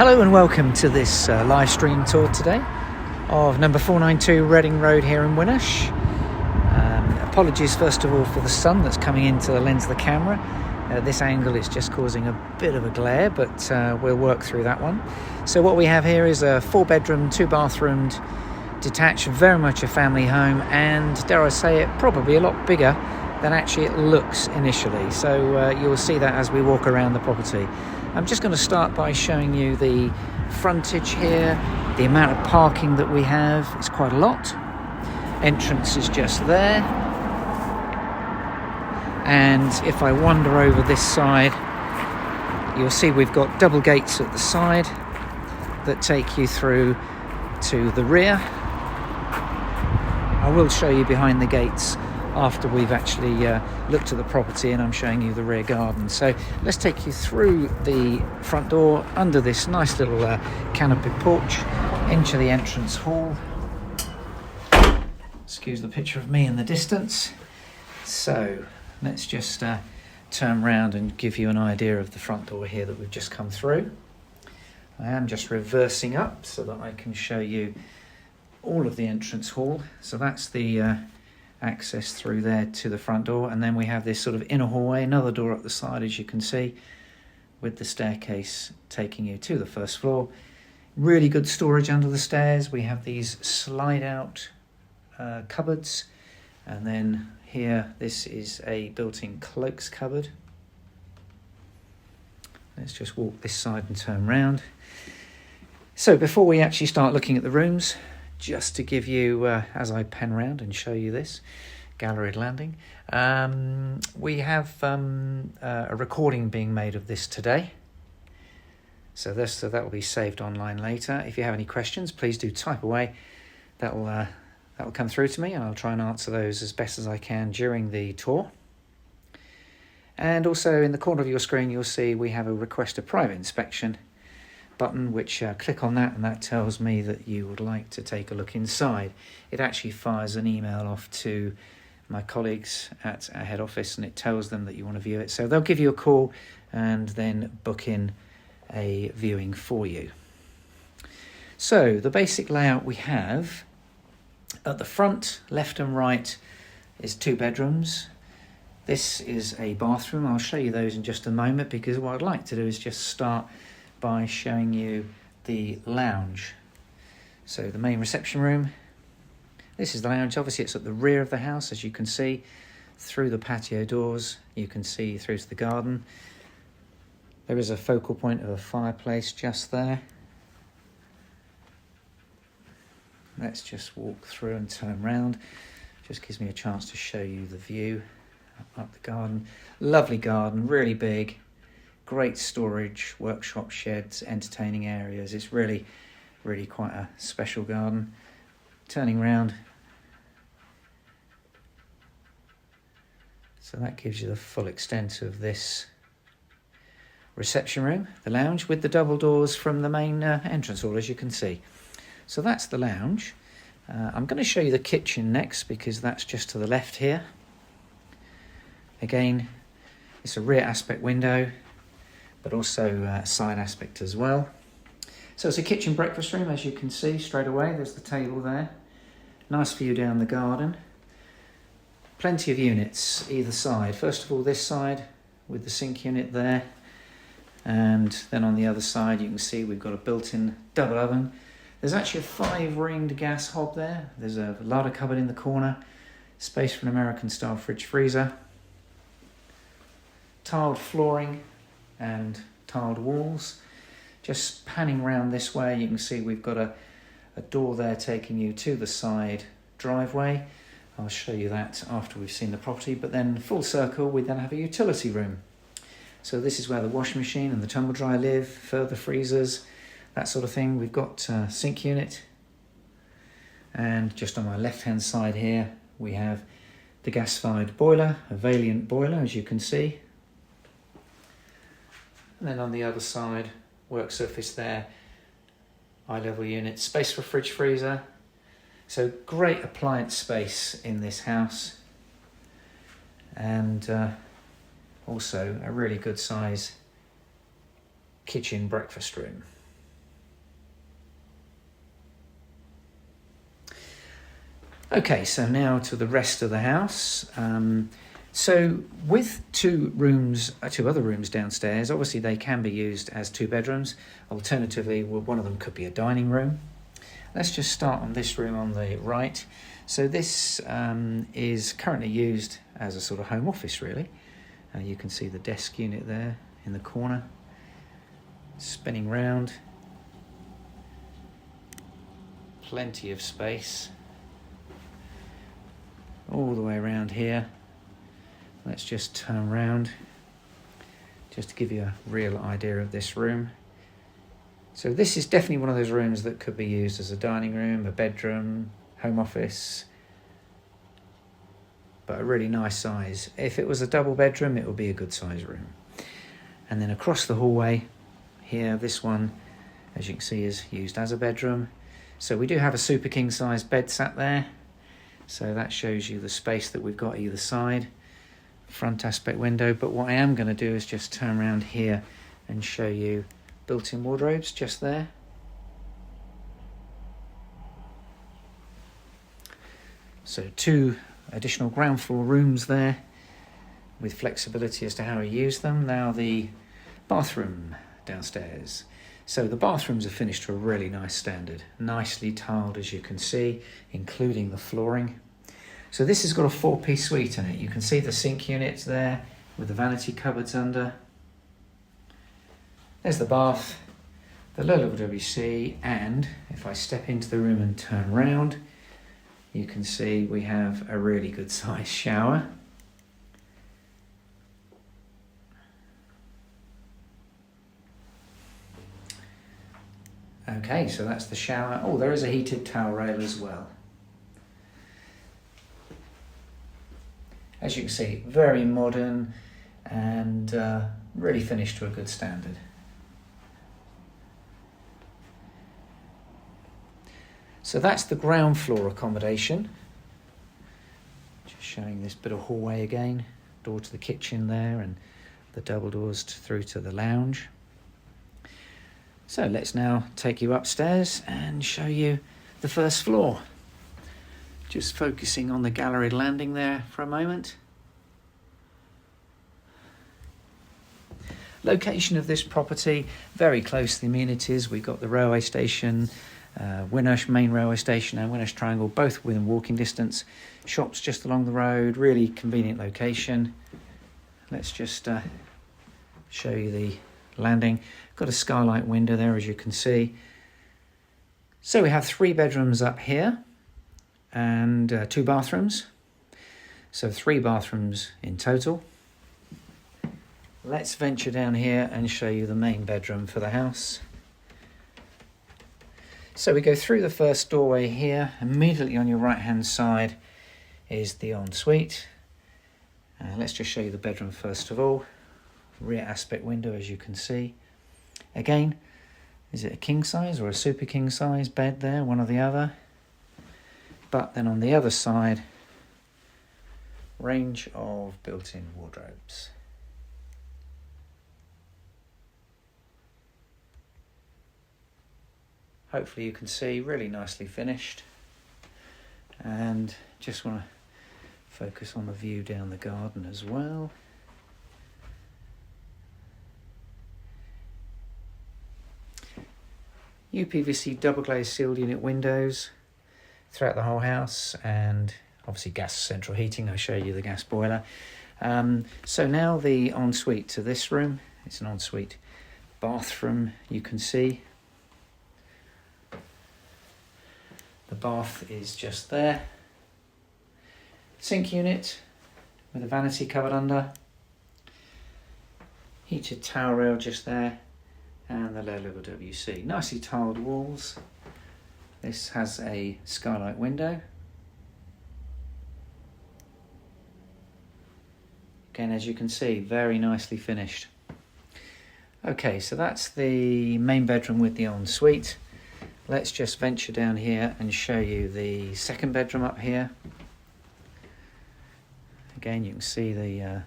Hello and welcome to this live stream tour today of number 492 Reading Road here in Winnersh. Apologies first of all for the sun that's coming into the lens of the camera. This angle is just causing a bit of a glare, but we'll work through that one. So what we have here is a 4-bedroom, 2-bathroomed, detached, very much a family home, and dare I say it, probably a lot bigger than actually it looks initially. So you'll see that as we walk around the property. I'm just going to start by showing you the frontage here, the amount of parking that we have. It's quite a lot. Entrance is just there. And if I wander over this side, you'll see we've got double gates at the side that take you through to the rear. I will show you behind the gates after we've actually looked at the property and I'm showing you the rear garden. So let's take you through the front door, under this nice little canopied porch, into the entrance hall. Excuse the picture of me in the distance. So let's just turn round and give you an idea of the front door here that we've just come through. I am just reversing up so that I can show you all of the entrance hall. So that's the access through there to the front door, and then we have this sort of inner hallway, another door up the side as you can see, with the staircase taking you to the first floor. Really good storage under the stairs. We have these slide out cupboards, and then here this is a built-in cloaks cupboard. Let's just walk this side and turn round. So before we actually start looking at the rooms, just to give you, as I pen around and show you this, galleried landing, we have a recording being made of this today. So that will be saved online later. If you have any questions, please do type away. That will come through to me, and I'll try and answer those as best as I can during the tour. And also in the corner of your screen, you'll see we have a request a private inspection button, which click on that and that tells me that you would like to take a look inside. It actually fires an email off to my colleagues at our head office and it tells them that you want to view it. So they'll give you a call and then book in a viewing for you. So the basic layout we have at the front, left and right, is 2 bedrooms. This is a bathroom. I'll show you those in just a moment, because what I'd like to do is just start by showing you the lounge. So the main reception room, this is the lounge. Obviously it's at the rear of the house, as you can see through the patio doors. You can see through to the garden. There is a focal point of a fireplace just there. Let's just walk through and turn round. Just gives me a chance to show you the view up the garden. Lovely garden, really big. Great storage, workshop, sheds, entertaining areas. It's really, really quite a special garden. Turning round. So that gives you the full extent of this reception room, the lounge, with the double doors from the main entrance hall, as you can see. So that's the lounge. I'm going to show you the kitchen next, because that's just to the left here. Again, it's a rear aspect window, but also side aspect as well. So it's a kitchen breakfast room, as you can see straight away. There's the table there. Nice view down the garden. Plenty of units either side. First of all, this side with the sink unit there. And then on the other side, you can see we've got a built-in double oven. There's actually a 5-ringed gas hob there. There's a larder cupboard in the corner. Space for an American-style fridge freezer. Tiled flooring and tiled walls. Just panning around this way, you can see we've got a door there taking you to the side driveway. I'll show you that after we've seen the property, but then full circle, we then have a utility room. So this is where the washing machine and the tumble dryer live, further freezers, that sort of thing. We've got a sink unit, and just on my left hand side here we have the gas-fired boiler, a Valiant boiler, as you can see. And then on the other side, work surface there, eye-level unit, space for fridge freezer. So great appliance space in this house, and also a really good size kitchen breakfast room. Okay, so now to the rest of the house. So with two other rooms downstairs, obviously they can be used as 2 bedrooms. Alternatively, one of them could be a dining room. Let's just start on this room on the right. So this is currently used as a sort of home office, really. You can see the desk unit there in the corner, spinning round. Plenty of space all the way around here. Let's just turn around just to give you a real idea of this room. So this is definitely one of those rooms that could be used as a dining room, a bedroom, home office, but a really nice size. If it was a double bedroom, it would be a good size room. And then across the hallway here, this one, as you can see, is used as a bedroom. So we do have a super king size bed sat there. So that shows you the space that we've got either side. Front aspect window, but what I am going to do is just turn around here and show you built-in wardrobes just there. So 2 additional ground floor rooms there with flexibility as to how you use them. Now the bathroom downstairs. So the bathrooms are finished to a really nice standard, nicely tiled as you can see, including the flooring. So this has got a 4-piece suite in it. You can see the sink units there with the vanity cupboards under. There's the bath, the low level WC, and if I step into the room and turn round, you can see we have a really good sized shower. Okay, so that's the shower. Oh, there is a heated towel rail as well. As you can see, very modern and really finished to a good standard. So that's the ground floor accommodation. Just showing this bit of hallway again. Door to the kitchen there and the double doors through to the lounge. So let's now take you upstairs and show you the first floor. Just focusing on the galleried landing there for a moment. Location of this property, very close to the amenities. We've got the railway station, Winnersh main railway station and Winnersh Triangle, both within walking distance. Shops just along the road, really convenient location. Let's just show you the landing. Got a skylight window there, as you can see. So we have 3 bedrooms up here and 2 bathrooms. So 3 bathrooms in total. Let's venture down here and show you the main bedroom for the house. So we go through the first doorway here. Immediately on your right hand side is the ensuite. Let's just show you the bedroom first of all. Rear aspect window, as you can see. Again, is it a king size or a super king size bed there, one or the other? But then on the other side, range of built-in wardrobes. Hopefully you can see, really nicely finished. And just want to focus on the view down the garden as well. UPVC double glazed sealed unit windows throughout the whole house, and obviously gas central heating. I'll show you the gas boiler. So now the ensuite to this room. It's an ensuite bathroom, you can see. The bath is just there. Sink unit with a vanity cupboard under. Heated towel rail just there. And the low level WC. Nicely tiled walls. This has a skylight window. Again, as you can see, very nicely finished. Okay, so that's the main bedroom with the ensuite. Let's just venture down here and show you the second bedroom up here. Again, you can see the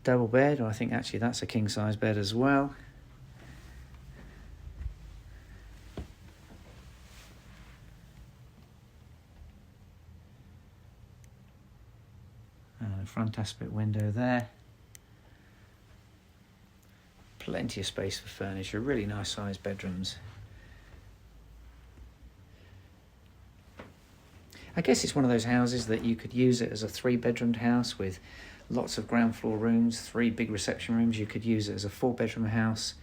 double bed, or I think actually that's a king size bed as well. So front aspect window there. Plenty of space for furniture, really nice sized bedrooms. I guess it's one of those houses that you could use it as a 3-bedroomed house with lots of ground floor rooms, 3 big reception rooms. You could use it as a 4-bedroom house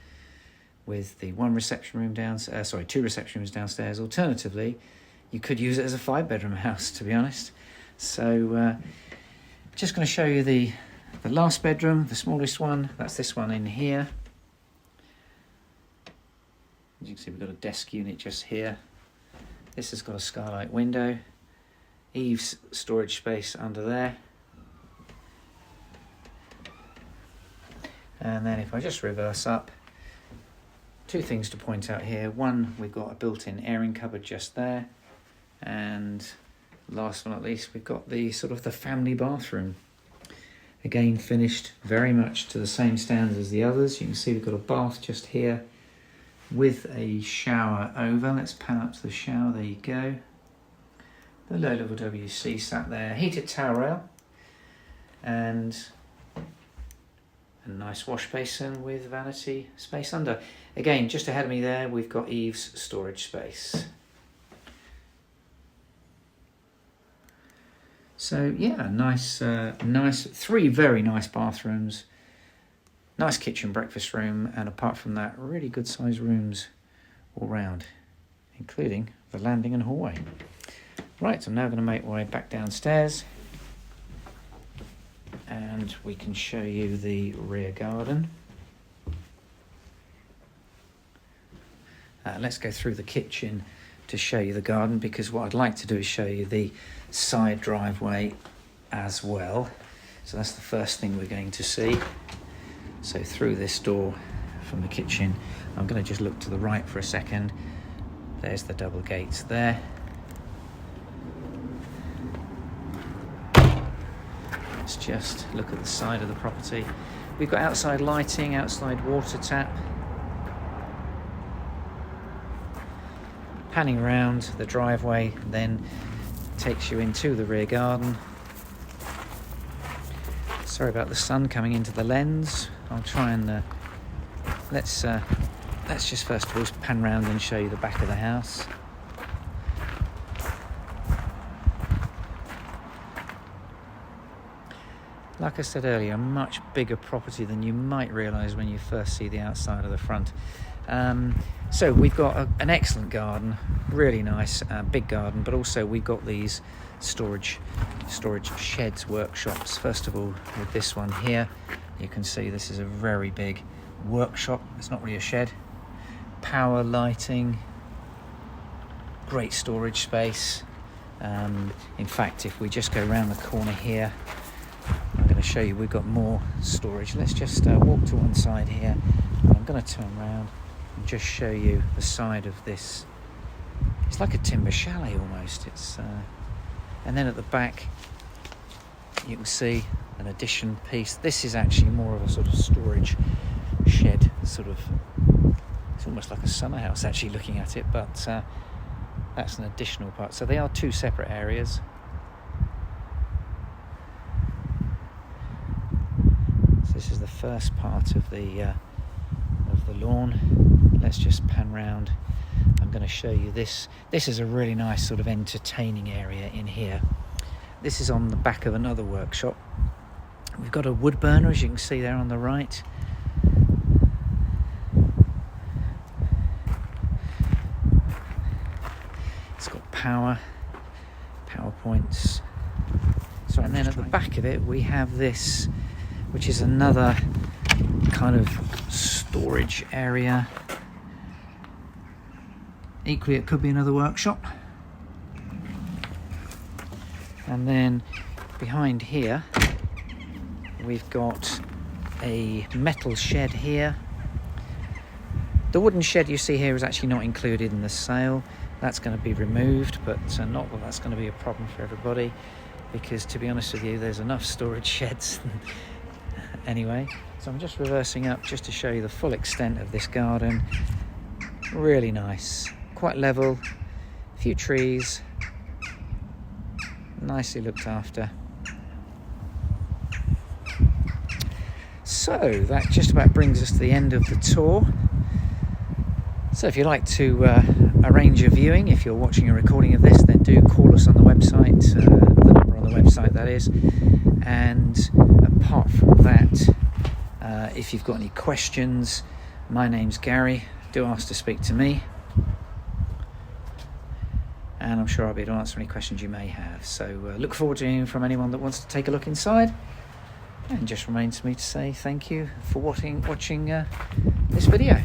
with the 1 reception room downstairs, 2 reception rooms downstairs. Alternatively, you could use it as a 5-bedroom house, to be honest. So just going to show you the last bedroom, the smallest one. That's this one in here. As you can see, we've got a desk unit just here. This has got a skylight window. Eve's storage space under there. And then if I just reverse up, 2 things to point out here. One, we've got a built-in airing cupboard just there. And last but not least, we've got the sort of the family bathroom. Again, finished very much to the same standard as the others. You can see we've got a bath just here with a shower over. Let's pan up to the shower, there you go. The low level WC sat there, heated towel rail, and a nice wash basin with vanity space under. Again, just ahead of me there, we've got Eve's storage space. So yeah, nice 3 very nice bathrooms, nice kitchen, breakfast room, and apart from that, really good sized rooms all round, including the landing and hallway. Right, I'm now going to make my way back downstairs and we can show you the rear garden. Let's go through the kitchen to show you the garden, because what I'd like to do is show you the side driveway as well. So that's the first thing we're going to see. So through this door from the kitchen, I'm going to just look to the right for a second. There's the double gates there. Let's just look at the side of the property. We've got outside lighting, outside water tap. Panning around, the driveway then takes you into the rear garden. Sorry about the sun coming into the lens. I'll try and let's just first of all pan round and show you the back of the house. Like I said earlier, a much bigger property than you might realise when you first see the outside of the front. So we've got an excellent garden, really nice, big garden, but also we've got these storage sheds, workshops. First of all, with this one here, you can see this is a very big workshop. It's not really a shed. Power, lighting, great storage space. In fact, if we just go around the corner here, I'm going to show you we've got more storage. Let's just walk to one side here. I'm going to turn around and just show you the side of this. It's like a timber chalet almost. And then at the back you can see an addition piece. This is actually more of a sort of storage shed, sort of. It's almost like a summer house actually looking at it, but that's an additional part. So they are 2 separate areas. So this is the first part of the lawn. Let's just pan round. I'm going to show you this. This is a really nice sort of entertaining area in here. This is on the back of another workshop. We've got a wood burner, as you can see there on the right. It's got power points. So, and then at the back of it we have this, which is another kind of storage area. Equally, it could be another workshop. And then behind here we've got a metal shed here. The wooden shed you see here is actually not included in the sale. That's going to be removed, but not that that's going to be a problem for everybody, because to be honest with you, there's enough storage sheds anyway. So I'm just reversing up just to show you the full extent of this garden. Really nice, quite level, a few trees, nicely looked after. So that just about brings us to the end of the tour. So if you'd like to arrange a viewing, if you're watching a recording of this, then do call us on the website, the number on the website that is. And apart from that, if you've got any questions, my name's Gary. Do ask to speak to me, and I'm sure I'll be able to answer any questions you may have. So look forward to hearing from anyone that wants to take a look inside. And just remains for me to say thank you for watching this video.